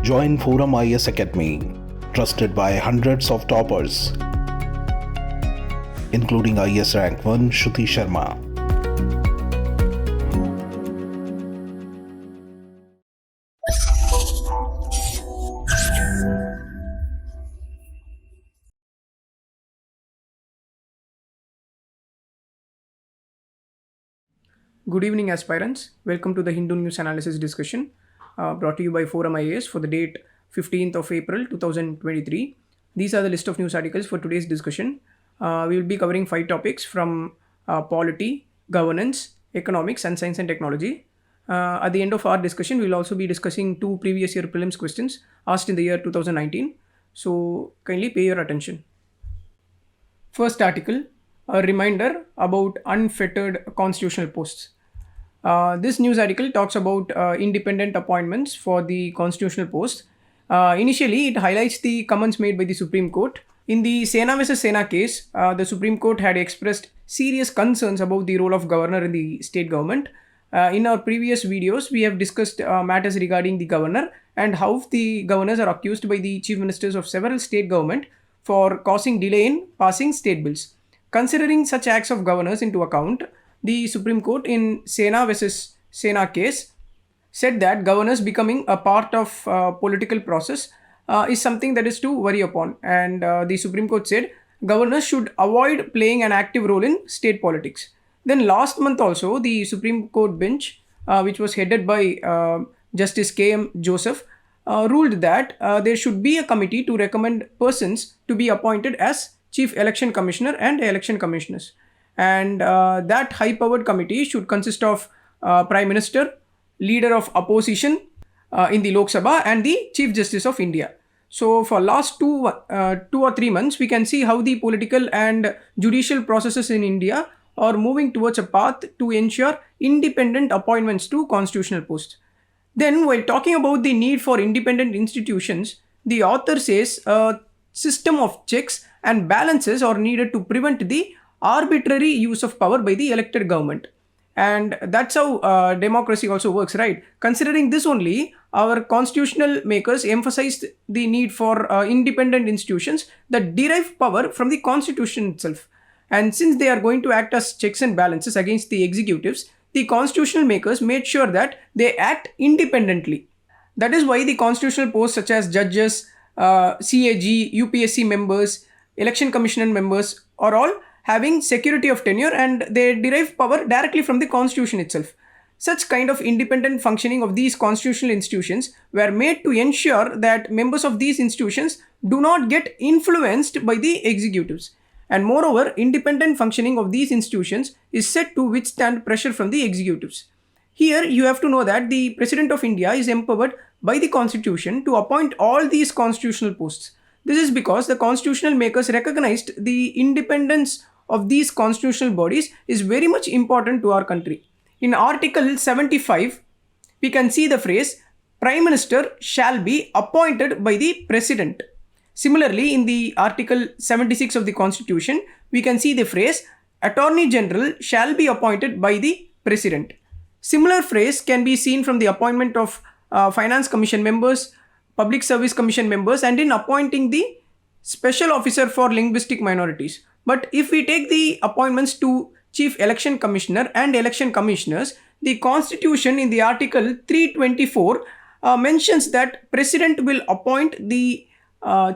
Join ForumIAS Academy, trusted by hundreds of toppers, including IAS Rank 1 Shruti Sharma. Good evening, aspirants. Welcome to the Hindu News Analysis discussion brought to you by ForumIAS for the date 15th of April 2023. These are the list of news articles for today's discussion. We will be covering 5 topics from polity, governance, economics, and science and technology. At the end of our discussion, we will also be discussing 2 previous year prelims questions asked in the year 2019. So kindly pay your attention. First article, a reminder about unfettered constitutional posts. This news article talks about independent appointments for the constitutional post. Initially, it highlights the comments made by the Supreme Court. In the Sena vs. Sena case, the Supreme Court had expressed serious concerns about the role of governor in the state government. In our previous videos, we have discussed matters regarding the governor and how the governors are accused by the chief ministers of several state government for causing delay in passing state bills. Considering such acts of governors into account, the Supreme Court in Sena vs. Sena case said that governors becoming a part of political process is something that is to worry upon. And the Supreme Court said governors should avoid playing an active role in state politics. Then last month also, the Supreme Court bench, which was headed by Justice K.M. Joseph, ruled that there should be a committee to recommend persons to be appointed as Chief Election Commissioner and Election Commissioners. And that high-powered committee should consist of Prime Minister, Leader of Opposition in the Lok Sabha, and the Chief Justice of India. So for last 2 or 3 months, we can see how the political and judicial processes in India are moving towards a path to ensure independent appointments to constitutional posts. Then, while talking about the need for independent institutions, the author says a system of checks and balances are needed to prevent the arbitrary use of power by the elected government. And that's how democracy also works, right? Considering this only, our constitutional makers emphasized the need for independent institutions that derive power from the constitution itself. And since they are going to act as checks and balances against the executives, the constitutional makers made sure that they act independently. That is why the constitutional posts such as judges, CAG, UPSC members, election commission members are all having security of tenure, and they derive power directly from the constitution itself. Such kind of independent functioning of these constitutional institutions were made to ensure that members of these institutions do not get influenced by the executives. And moreover, independent functioning of these institutions is set to withstand pressure from the executives. Here, you have to know that the President of India is empowered by the Constitution to appoint all these constitutional posts. This is because the constitutional makers recognized the independence of these constitutional bodies is very much important to our country. In Article 75, we can see the phrase, Prime Minister shall be appointed by the President. Similarly, in the Article 76 of the Constitution, we can see the phrase, Attorney General shall be appointed by the President. Similar phrase can be seen from the appointment of Finance Commission members, Public Service Commission members, and in appointing the Special Officer for Linguistic Minorities. But if we take the appointments to Chief Election Commissioner and Election Commissioners, the Constitution in the Article 324 mentions that President will appoint the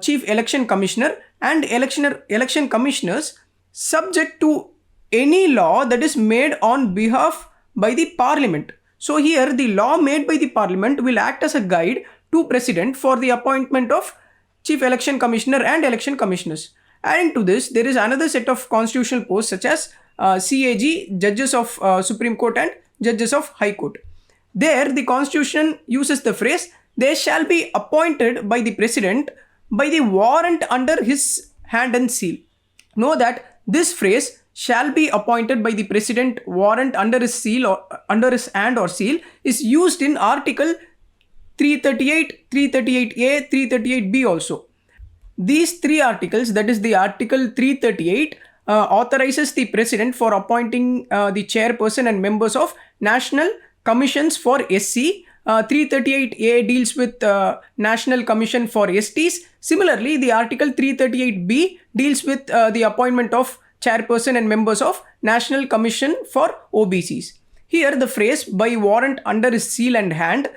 Chief Election Commissioner and Election Commissioners subject to any law that is made on behalf by the Parliament. So here the law made by the Parliament will act as a guide to President for the appointment of Chief Election Commissioner and Election Commissioners. Adding to this, there is another set of constitutional posts such as CAG, Judges of Supreme Court and Judges of High Court. There, the Constitution uses the phrase, they shall be appointed by the President by the warrant under his hand and seal. Know that this phrase, shall be appointed by the President warrant under his seal or under his hand or seal, is used in Article 338, 338A, 338B also. These 3 articles, that is the Article 338, authorizes the President for appointing the chairperson and members of National Commissions for SC, 338A deals with National Commission for STs. Similarly, the Article 338B deals with the appointment of chairperson and members of National Commission for OBCs. Here, the phrase by warrant under his seal and hand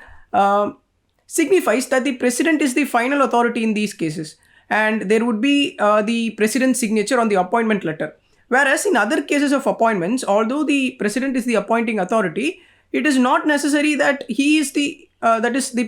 signifies that the president is the final authority in these cases, and there would be the president's signature on the appointment letter. Whereas in other cases of appointments, although the president is the appointing authority, it is not necessary that he is the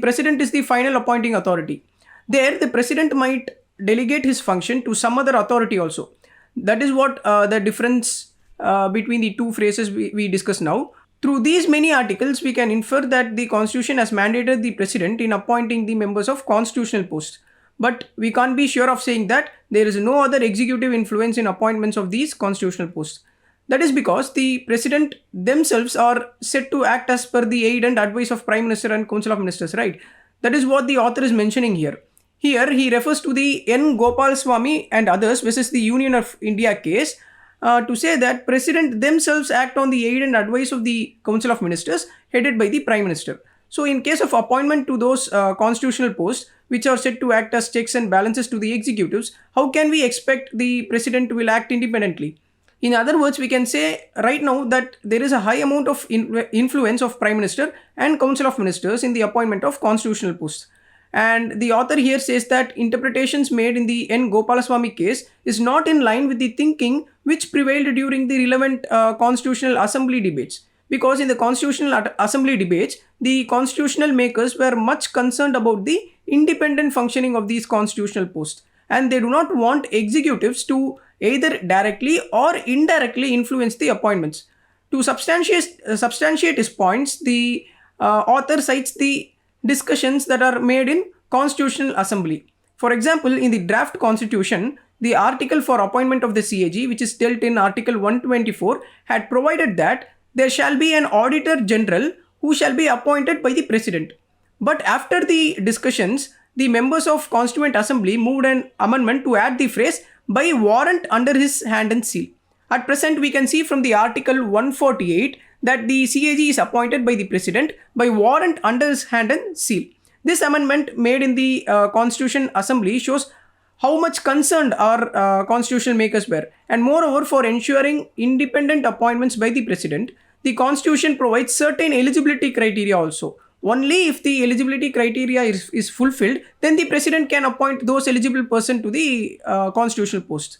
president is the final appointing authority. There, the president might delegate his function to some other authority also. That is what the difference between the two phrases we discuss now. Through these many articles, we can infer that the Constitution has mandated the president in appointing the members of constitutional posts. But we can't be sure of saying that there is no other executive influence in appointments of these constitutional posts. That is because the president themselves are said to act as per the aid and advice of Prime Minister and Council of Ministers, right? That is what the author is mentioning here. Here, he refers to the N. Gopalswamy and others versus the Union of India case to say that president themselves act on the aid and advice of the Council of Ministers headed by the Prime Minister. So, in case of appointment to those constitutional posts, which are said to act as checks and balances to the executives, how can we expect the president will act independently? In other words, we can say right now that there is a high amount of influence of Prime Minister and Council of Ministers in the appointment of constitutional posts. And the author here says that interpretations made in the N. Gopalaswamy case is not in line with the thinking which prevailed during the relevant Constitutional Assembly debates. Because in the Constitutional Assembly debates, the constitutional makers were much concerned about the independent functioning of these constitutional posts. And they do not want executives to either directly or indirectly influence the appointments. To substantiate his points, the author cites the discussions that are made in Constitutional Assembly. For example, in the draft constitution, the article for appointment of the CAG, which is dealt in Article 124, had provided that there shall be an Auditor General who shall be appointed by the President. But after the discussions, the members of Constituent Assembly moved an amendment to add the phrase by warrant under his hand and seal. At present, we can see from the Article 148 that the CAG is appointed by the President by warrant under his hand and seal. This amendment made in the Constitution Assembly shows how much concerned our constitutional makers were. And moreover, for ensuring independent appointments by the President, the Constitution provides certain eligibility criteria also. Only if the eligibility criteria is fulfilled, then the President can appoint those eligible person to the constitutional posts.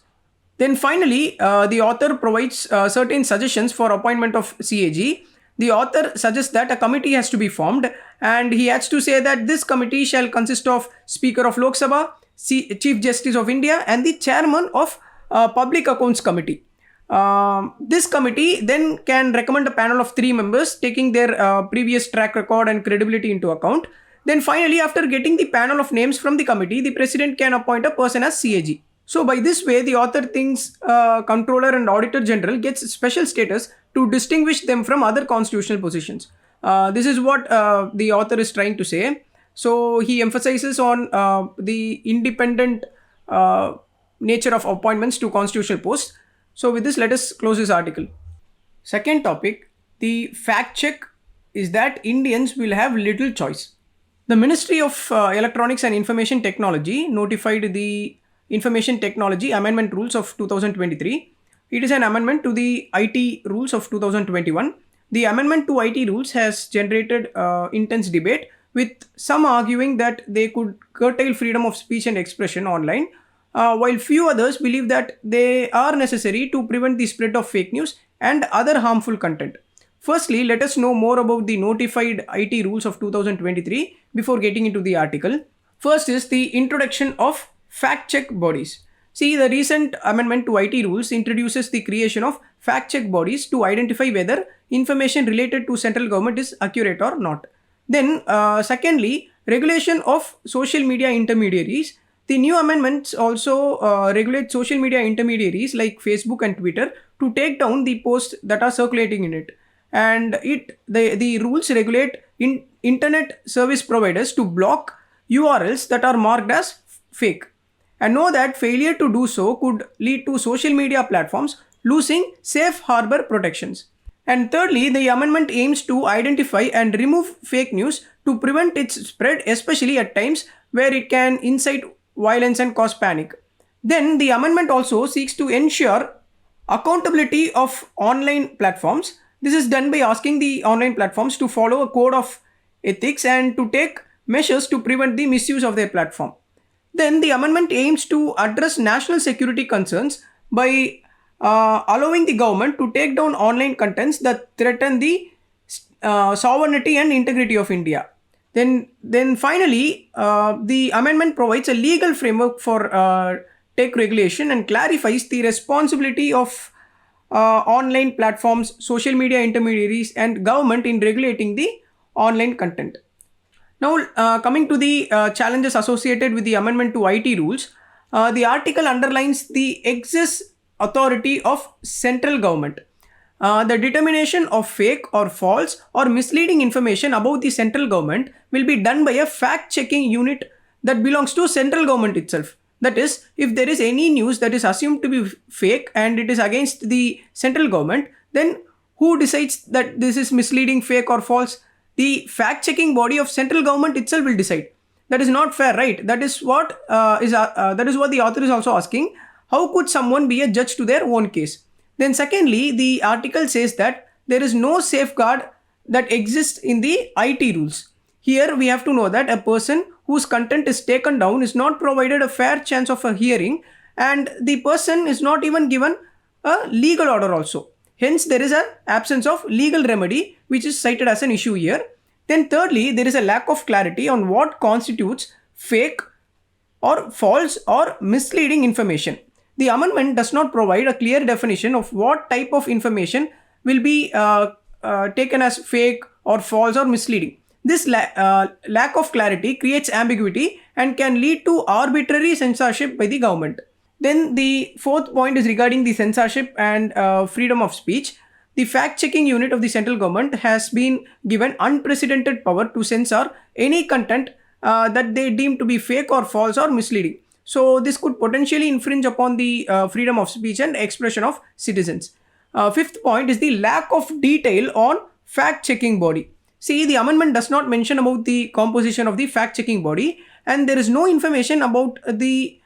Then finally, the author provides certain suggestions for appointment of CAG. The author suggests that a committee has to be formed, and he adds to say that this committee shall consist of Speaker of Lok Sabha, Chief Justice of India, and the Chairman of Public Accounts Committee. This committee then can recommend a panel of 3 members, taking their previous track record and credibility into account. Then finally, after getting the panel of names from the committee, the President can appoint a person as CAG. So by this way, the author thinks Controller and Auditor General gets special status to distinguish them from other constitutional positions. This is what the author is trying to say. So he emphasizes on the independent nature of appointments to constitutional posts. So with this, let us close this article. Second topic, the fact check is that Indians will have little choice. The Ministry of Electronics and Information Technology notified the Information Technology Amendment Rules of 2023. It is an amendment to the IT Rules of 2021. The amendment to IT Rules has generated intense debate, with some arguing that they could curtail freedom of speech and expression online, while few others believe that they are necessary to prevent the spread of fake news and other harmful content. Firstly, let us know more about the notified IT rules of 2023 before getting into the article. First is the introduction of fact-check bodies. See, the recent amendment to IT rules introduces the creation of fact-check bodies to identify whether information related to central government is accurate or not. Then, secondly, regulation of social media intermediaries. The new amendments also regulate social media intermediaries like Facebook and Twitter to take down the posts that are circulating in it. And the rules regulate internet service providers to block URLs that are marked as fake. And know that failure to do so could lead to social media platforms losing safe harbor protections. And thirdly, the amendment aims to identify and remove fake news to prevent its spread, especially at times where it can incite violence and cause panic. Then the amendment also seeks to ensure accountability of online platforms. This is done by asking the online platforms to follow a code of ethics and to take measures to prevent the misuse of their platform. Then the amendment aims to address national security concerns by allowing the government to take down online contents that threaten the sovereignty and integrity of India. Then finally, the amendment provides a legal framework for tech regulation and clarifies the responsibility of online platforms, social media intermediaries, and government in regulating the online content. Now, coming to the challenges associated with the amendment to IT rules, the article underlines the excess authority of central government. The determination of fake or false or misleading information about the central government will be done by a fact-checking unit that belongs to central government itself. That is, if there is any news that is assumed to be fake and it is against the central government, then who decides that this is misleading, fake or false? The fact-checking body of central government itself will decide. That is not fair, right? That is what the author is also asking. How could someone be a judge to their own case? Then secondly, the article says that there is no safeguard that exists in the IT rules. Here we have to know that a person whose content is taken down is not provided a fair chance of a hearing, and the person is not even given a legal order also. Hence, there is an absence of legal remedy which is cited as an issue here. Then thirdly, there is a lack of clarity on what constitutes fake or false or misleading information. The amendment does not provide a clear definition of what type of information will be taken as fake or false or misleading. This lack of clarity creates ambiguity and can lead to arbitrary censorship by the government. Then the fourth point is regarding the censorship and freedom of speech. The fact-checking unit of the central government has been given unprecedented power to censor any content that they deem to be fake or false or misleading. So this could potentially infringe upon the freedom of speech and expression of citizens. Fifth point is the lack of detail on fact-checking body. See, the amendment does not mention about the composition of the fact-checking body, and there is no information about the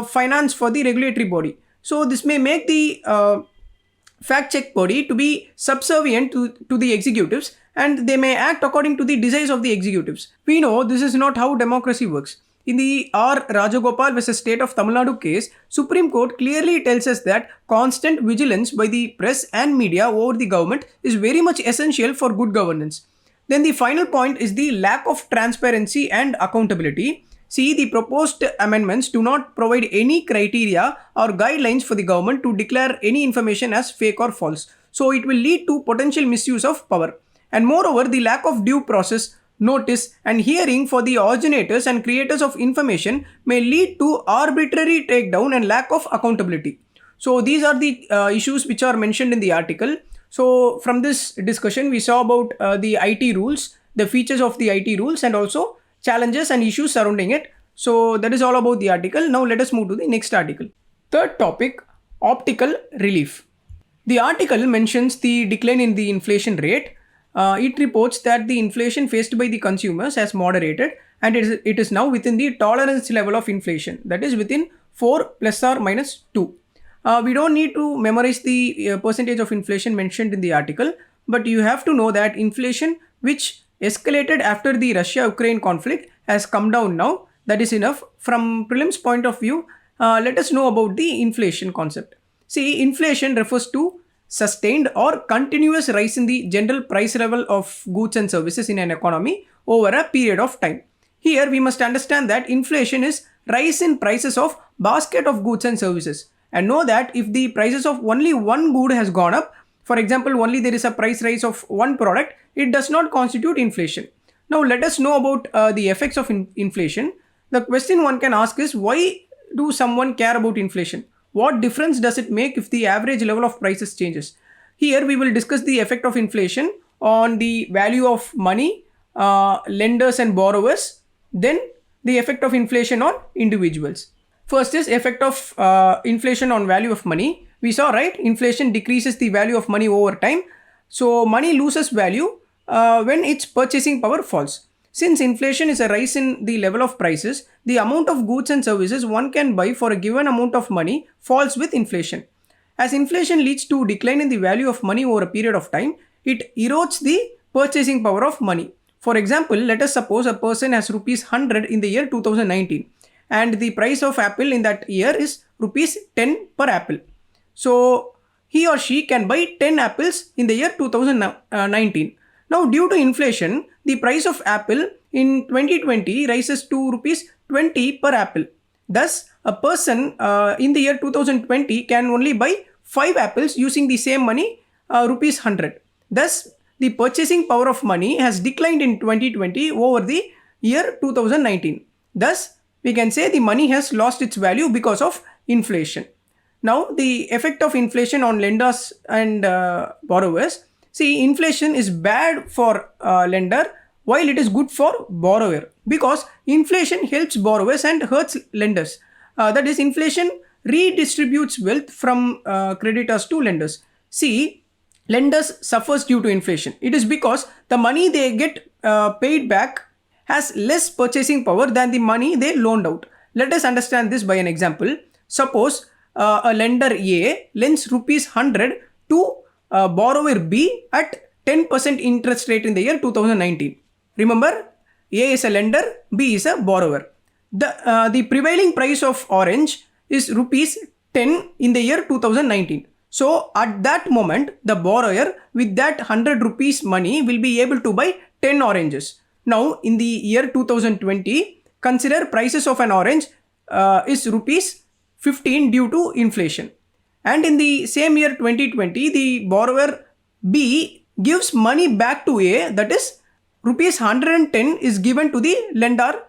finance for the regulatory body. So this may make the fact-check body to be subservient to the executives, and they may act according to the desires of the executives. We know this is not how democracy works. In the R. Rajagopal vs. State of Tamil Nadu case, Supreme Court clearly tells us that constant vigilance by the press and media over the government is very much essential for good governance. Then the final point is the lack of transparency and accountability. See, the proposed amendments do not provide any criteria or guidelines for the government to declare any information as fake or false. So it will lead to potential misuse of power. And moreover, the lack of due process, notice and hearing for the originators and creators of information may lead to arbitrary takedown and lack of accountability. So these are the issues which are mentioned in the article. So from this discussion, we saw about the IT rules, the features of the IT rules, and also challenges and issues surrounding it. So that is all about the article. Now let us move to the next article. Third topic, optical relief. The article mentions the decline in the inflation rate. It reports that the inflation faced by the consumers has moderated, and it is now within the tolerance level of inflation, that is within 4 plus or minus 2. We don't need to memorize the percentage of inflation mentioned in the article, but you have to know that inflation, which escalated after the Russia-Ukraine conflict, has come down now. That is enough. From prelims point of view, let us know about the inflation concept. See, inflation refers to sustained or continuous rise in the general price level of goods and services in an economy over a period of time. Here we must understand that inflation is rise in prices of basket of goods and services, and know that if the prices of only one good has gone up, for example, only there is a price rise of one product, it does not constitute inflation. Now let us know about the effects of inflation. The question one can ask is, why do someone care about inflation? What difference does it make if the average level of prices changes? Here we will discuss the effect of inflation on the value of money, lenders and borrowers, then the effect of inflation on individuals. First is effect of inflation on value of money. We saw, right, inflation decreases the value of money over time. So money loses value when its purchasing power falls. Since inflation is a rise in the level of prices, the amount of goods and services one can buy for a given amount of money falls with inflation. As inflation leads to decline in the value of money over a period of time, it erodes the purchasing power of money. For example, let us suppose a person has rupees 100 in the year 2019 and the price of apple in that year is rupees 10 per apple. So he or she can buy 10 apples in the year 2019. Now due to inflation, the price of apple in 2020 rises to rupees 20 per apple. Thus, a person in the year 2020 can only buy 5 apples using the same money, rupees 100. Thus, the purchasing power of money has declined in 2020 over the year 2019. Thus, we can say the money has lost its value because of inflation. Now, the effect of inflation on lenders and borrowers. See, inflation is bad for lender while it is good for borrower, because inflation helps borrowers and hurts lenders. That is, inflation redistributes wealth from creditors to lenders. See, lenders suffers due to inflation. It is because the money they get paid back has less purchasing power than the money they loaned out. Let us understand this by an example. Suppose a lender A lends rupees 100 to borrower B at 10% interest rate in the year 2019. Remember, A is a lender, B is a borrower. The prevailing price of orange is rupees 10 in the year 2019. So at that moment, the borrower with that 100 rupees money will be able to buy 10 oranges. Now in the year 2020, consider prices of an orange is rupees 15 due to inflation. And in the same year 2020, the borrower B gives money back to A, that is rupees 110 is given to the lender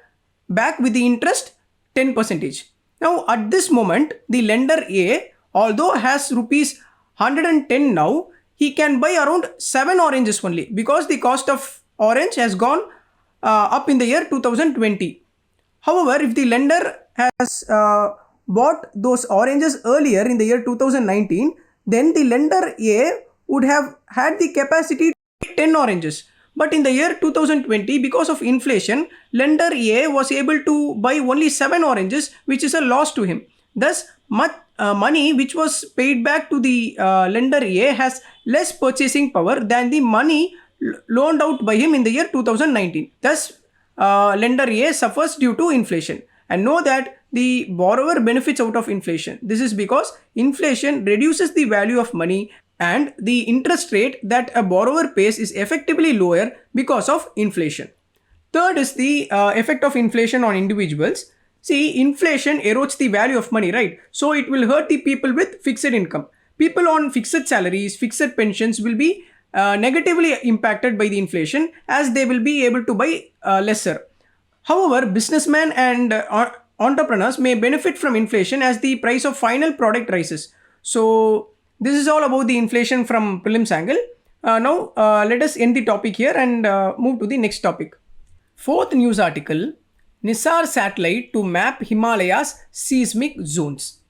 back with the interest 10%. Now at this moment, the lender A, although has rupees 110 now, he can buy around 7 oranges only, because the cost of orange has gone up in the year 2020. However, if the lender has bought those oranges earlier in the year 2019, then the lender A would have had the capacity to buy 10 oranges. But in the year 2020, because of inflation, lender A was able to buy only 7 oranges, which is a loss to him. Thus, money which was paid back to the lender A has less purchasing power than the money loaned out by him in the year 2019. Thus, lender A suffers due to inflation. And know that the borrower benefits out of inflation. This is because inflation reduces the value of money and the interest rate that a borrower pays is effectively lower because of inflation. Third is the effect of inflation on individuals. See, inflation erodes the value of money, right? So it will hurt the people with fixed income. People on fixed salaries, fixed pensions will be negatively impacted by the inflation, as they will be able to buy lesser. However, businessmen and entrepreneurs may benefit from inflation as the price of final product rises. So this is all about the inflation from prelims angle. Now let us end the topic here and move to the next topic. Fourth news article, Nisar Satellite to map Himalayas seismic zones.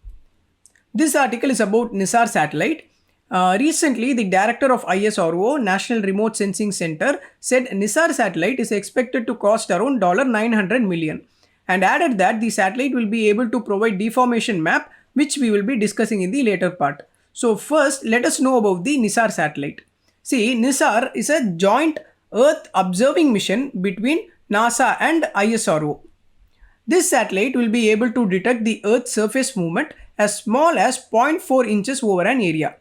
This article is about Nisar Satellite. Recently, the director of ISRO, National Remote Sensing Center, said Nisar Satellite is expected to cost around $900 million, and added that the satellite will be able to provide deformation map, which we will be discussing in the later part. So first, let us know about the Nisar Satellite. See, Nisar is a joint Earth observing mission between NASA and ISRO. This satellite will be able to detect the Earth's surface movement as small as 0.4 inches over an area.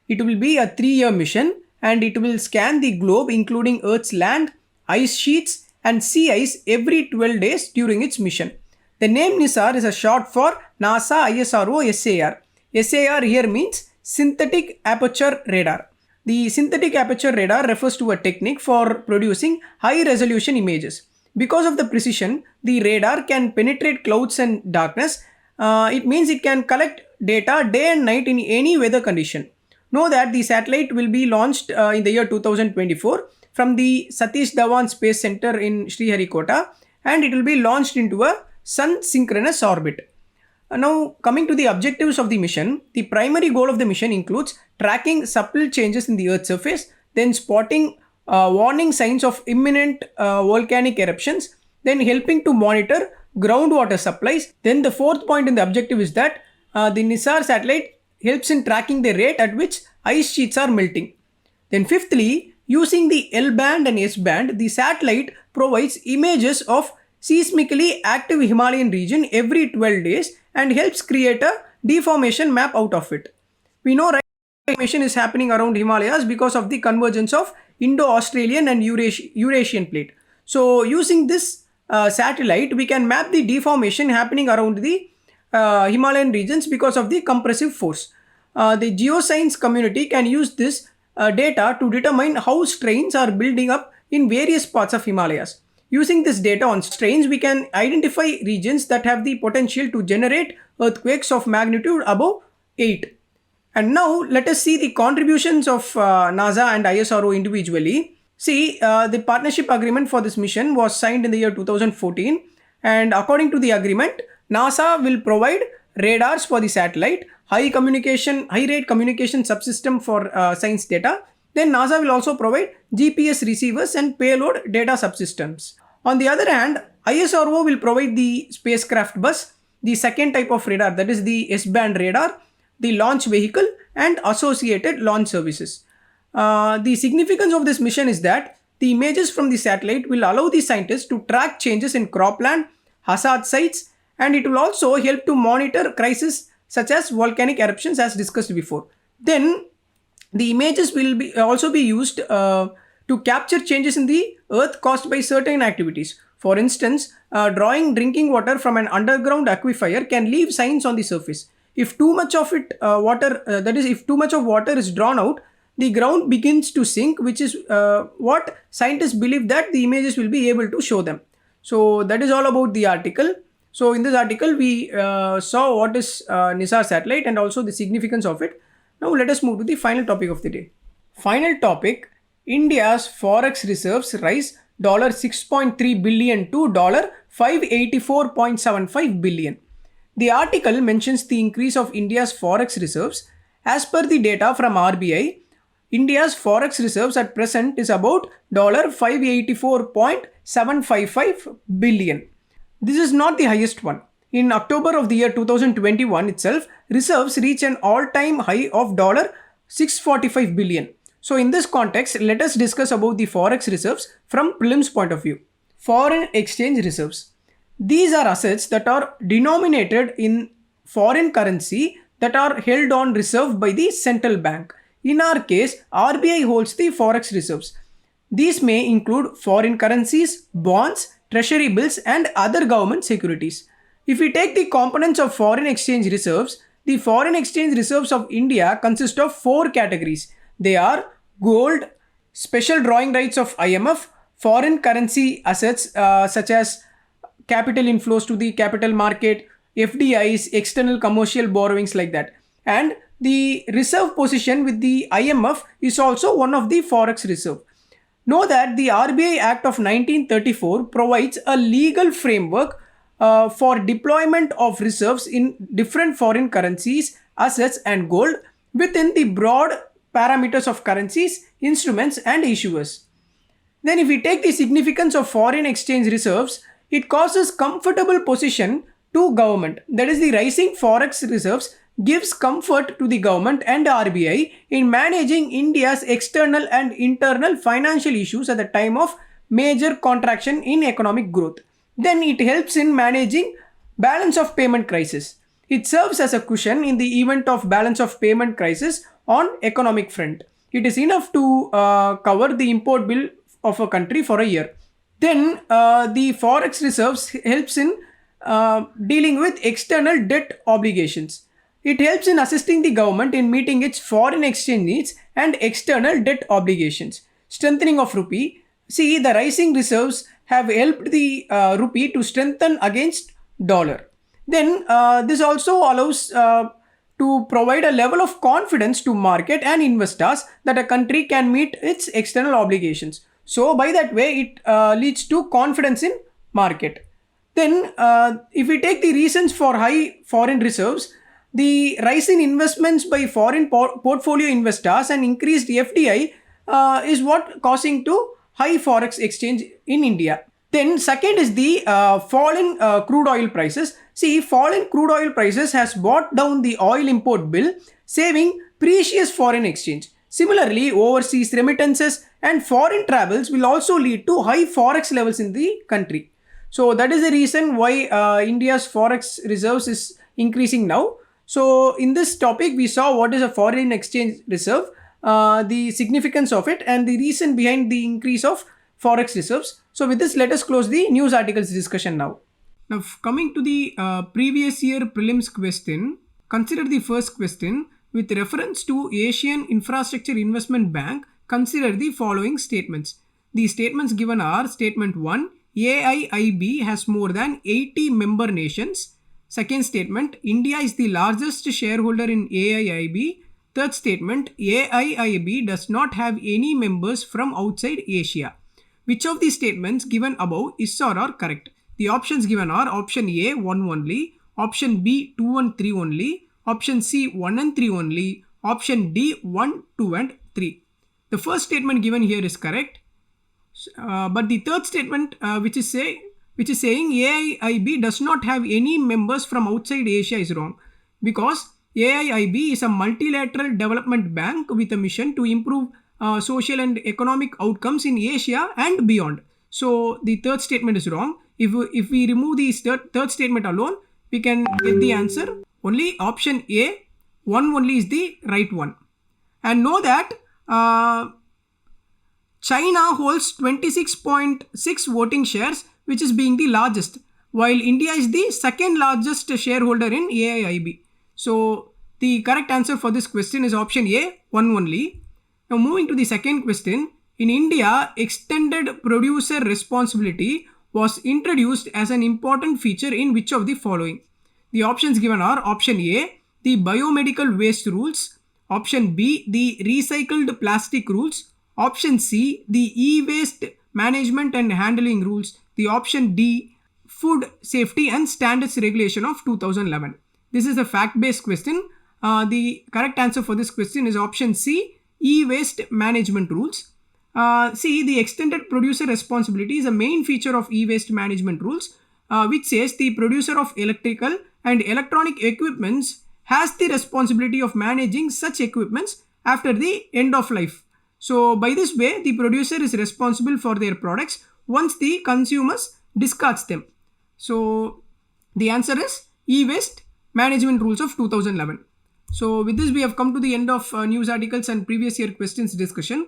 It will be a 3-year mission, and it will scan the globe including Earth's land, ice sheets and sea ice every 12 days during its mission. The name Nisar is a short for NASA ISRO SAR. SAR here means synthetic aperture radar. The synthetic aperture radar refers to a technique for producing high resolution images. Because of the precision, the radar can penetrate clouds and darkness. It means it can collect data day and night in any weather condition. Know that the satellite will be launched in the year 2024 from the Satish Dhawan Space Center in Sriharikota, and it will be launched into a sun synchronous orbit. Now, coming to the objectives of the mission, the primary goal of the mission includes tracking subtle changes in the Earth's surface, then spotting warning signs of imminent volcanic eruptions, then helping to monitor groundwater supplies. Then the fourth point in the objective is that the Nisar satellite helps in tracking the rate at which ice sheets are melting. Then fifthly, using the L band and S band, the satellite provides images of seismically active Himalayan region every 12 days and helps create a deformation map out of it. We know right deformation is happening around Himalayas because of the convergence of Indo-Australian and Eurasian plate. So using this satellite, we can map the deformation happening around the Himalayan regions because of the compressive force. The geoscience community can use this data to determine how strains are building up in various parts of Himalayas. Using this data on strains, we can identify regions that have the potential to generate earthquakes of magnitude above 8. And now let us see the contributions of NASA and ISRO individually. See, the partnership agreement for this mission was signed in the year 2014, and according to the agreement, NASA will provide radars for the satellite, high rate communication subsystem for science data. Then NASA will also provide GPS receivers and payload data subsystems. On the other hand, ISRO will provide the spacecraft bus, the second type of radar, that is the S-band radar, the launch vehicle and associated launch services. The significance of this mission is that the images from the satellite will allow the scientists to track changes in cropland, hazard sites, and it will also help to monitor crises such as volcanic eruptions as discussed before. Then the images will also be used to capture changes in the earth caused by certain activities. For instance, drawing drinking water from an underground aquifer can leave signs on the surface. If too much of if too much of water is drawn out, the ground begins to sink, which is what scientists believe that the images will be able to show them. So that is all about the article. So in this article, we saw what is Nisar satellite and also the significance of it. Now let us move to the final topic of the day. Final topic: India's Forex reserves rise $6.3 billion to $584.75 billion. The article mentions the increase of India's Forex reserves. As per the data from RBI, India's Forex reserves at present is about $584.755 billion. This is not the highest one. In October of the year 2021 itself, reserves reach an all-time high of $645 billion. So in this context, let us discuss about the Forex reserves from prelims point of view. Foreign exchange reserves. These are assets that are denominated in foreign currency that are held on reserve by the central bank. In our case, RBI holds the Forex reserves. These may include foreign currencies, bonds, treasury bills and other government securities. If we take the components of foreign exchange reserves, the foreign exchange reserves of India consist of 4 categories. They are gold, special drawing rights of IMF, foreign currency assets such as capital inflows to the capital market, FDIs, external commercial borrowings like that. And the reserve position with the IMF is also one of the Forex reserve. Know that the RBI Act of 1934 provides a legal framework for deployment of reserves in different foreign currencies, assets and gold within the broad parameters of currencies, instruments and issuers. Then if we take the significance of foreign exchange reserves, it causes comfortable position to government. That is, the rising Forex reserves gives comfort to the government and RBI in managing India's external and internal financial issues at the time of major contraction in economic growth. Then it helps in managing balance of payment crisis. It serves as a cushion in the event of balance of payment crisis on economic front. It is enough to cover the import bill of a country for a year. Then the Forex reserves helps in dealing with external debt obligations. It helps in assisting the government in meeting its foreign exchange needs and external debt obligations. Strengthening of rupee. See, the rising reserves have helped the rupee to strengthen against dollar. Then this also allows to provide a level of confidence to market and investors that a country can meet its external obligations. So by that way, it leads to confidence in market. Then if we take the reasons for high foreign reserves, the rise in investments by foreign portfolio investors and increased FDI is what causing to high Forex exchange in India. Then second is the fall in crude oil prices. See, fall in crude oil prices has brought down the oil import bill, saving precious foreign exchange. Similarly, overseas remittances and foreign travels will also lead to high Forex levels in the country. So that is the reason why India's Forex reserves is increasing now. So in this topic, we saw what is a foreign exchange reserve, the significance of it, and the reason behind the increase of Forex reserves. So with this, let us close the news articles discussion now. Now coming to the previous year prelims question, consider the first question. With reference to Asian Infrastructure Investment Bank, consider the following statements. The statements given are: Statement 1, AIIB has more than 80 member nations. Second statement, India is the largest shareholder in AIIB. Third statement, AIIB does not have any members from outside Asia. Which of the statements given above is or are correct? The options given are option A, 1 only, option B, 2 and 3 only, option C, 1 and 3 only, option D, 1, 2 and 3. The first statement given here is correct, but the third statement which is saying AIIB does not have any members from outside Asia is wrong, because AIIB is a multilateral development bank with a mission to improve social and economic outcomes in Asia and beyond. So the third statement is wrong. If we remove the third statement alone, we can get the answer. Only option A, 1 only is the right one. And know that China holds 26.6 voting shares, which is being the largest, while India is the second largest shareholder in AIIB. So the correct answer for this question is option A, 1 only. Now moving to the second question. In India, extended producer responsibility was introduced as an important feature in which of the following? The options given are option A, the biomedical waste rules, option B, the recycled plastic rules, option C, the e-waste management and handling rules, the option D, food safety and standards regulation of 2011. This is a fact-based question. The correct answer for this question is option C, e-waste management rules. See, the extended producer responsibility is a main feature of e-waste management rules, which says the producer of electrical and electronic equipments has the responsibility of managing such equipments after the end of life. So by this way, the producer is responsible for their products once the consumers discards them. So the answer is e-waste management rules of 2011. So with this, we have come to the end of news articles and previous year questions discussion.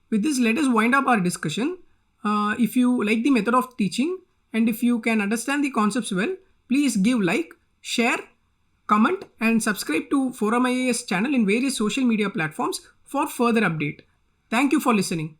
With this, let us wind up our discussion. If you like the method of teaching and if you can understand the concepts well, please give like, share, comment and subscribe to ForumIAS channel in various social media platforms for further update. Thank you for listening.